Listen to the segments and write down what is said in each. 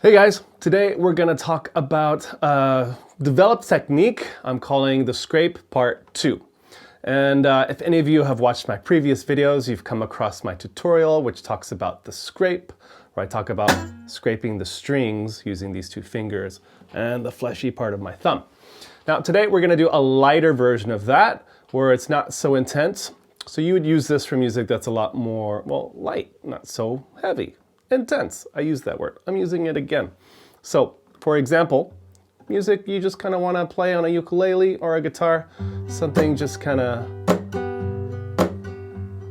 Hey guys, today we're going to talk about a developed technique I'm calling the scrape part 2. And if any of you have watched my previous videos, you've come across my tutorial which talks about the scrape, where I talk about scraping the strings using these two fingers and the fleshy part of my thumb. Now today we're going to do a lighter version of that where it's not so intense. So you would use this for music that's a lot more, well, light, not so heavy. Intense. I use that word. I'm using it again. So, for example, music you just kind of want to play on a ukulele or a guitar, something just kind of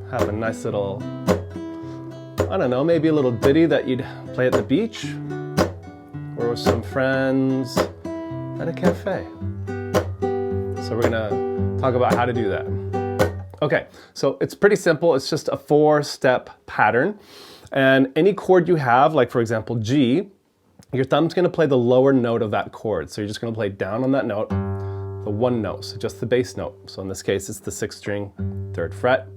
have a nice little, I don't know, maybe a little ditty that you'd play at the beach or with some friends at a cafe. So we're going to talk about how to do that. Okay, so it's pretty simple. It's just a 4-step pattern. And any chord you have, like for example G, your thumb's going to play the lower note of that chord. So you're just going to play down on that note, the one note, so just the bass note. So in this case it's the 6th string, 3rd fret.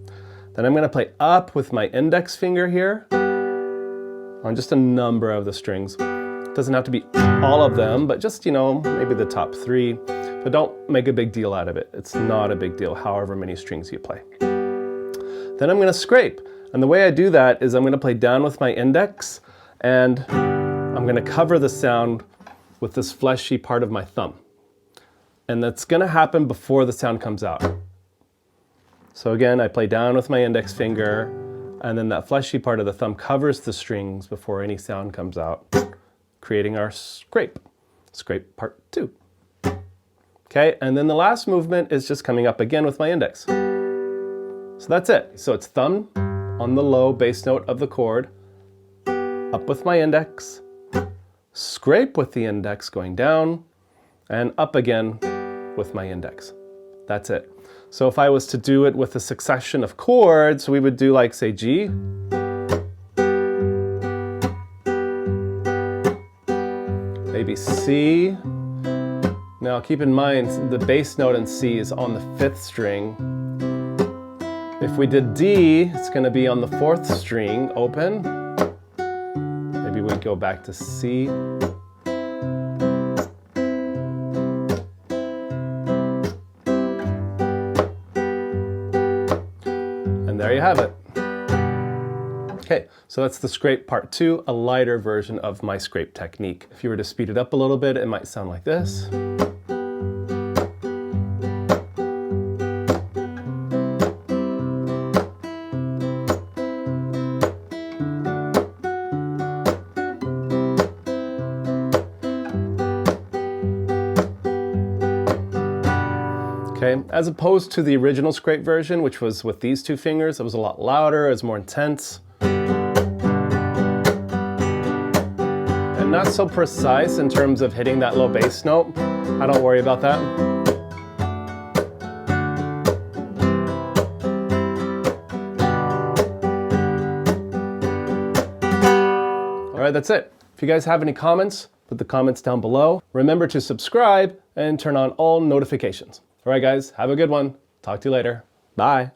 Then I'm going to play up with my index finger here on just a number of the strings. It doesn't have to be all of them, but just, you know, maybe the top 3. But don't make a big deal out of it. It's not a big deal, however many strings you play. Then I'm going to scrape. And the way I do that is I'm going to play down with my index and I'm going to cover the sound with this fleshy part of my thumb. And that's going to happen before the sound comes out. So again, I play down with my index finger and then that fleshy part of the thumb covers the strings before any sound comes out, creating our scrape. Scrape part 2. Okay, and then the last movement is just coming up again with my index. So that's it. So it's thumb on the low bass note of the chord, up with my index, scrape with the index going down, and up again with my index. That's it. So if I was to do it with a succession of chords, we would do like, say, G, maybe C. Now keep in mind the bass note in C is on the 5th string. If we did D, it's going to be on the 4th string, open. Maybe we go back to C. And there you have it. Okay, so that's the scrape part 2, a lighter version of my scrape technique. If you were to speed it up a little bit, it might sound like this. Okay, as opposed to the original scrape version, which was with these two fingers, it was a lot louder, it was more intense. And not so precise in terms of hitting that low bass note. I don't worry about that. All right, that's it. If you guys have any comments, put the comments down below. Remember to subscribe and turn on all notifications. All right, guys, have a good one. Talk to you later. Bye.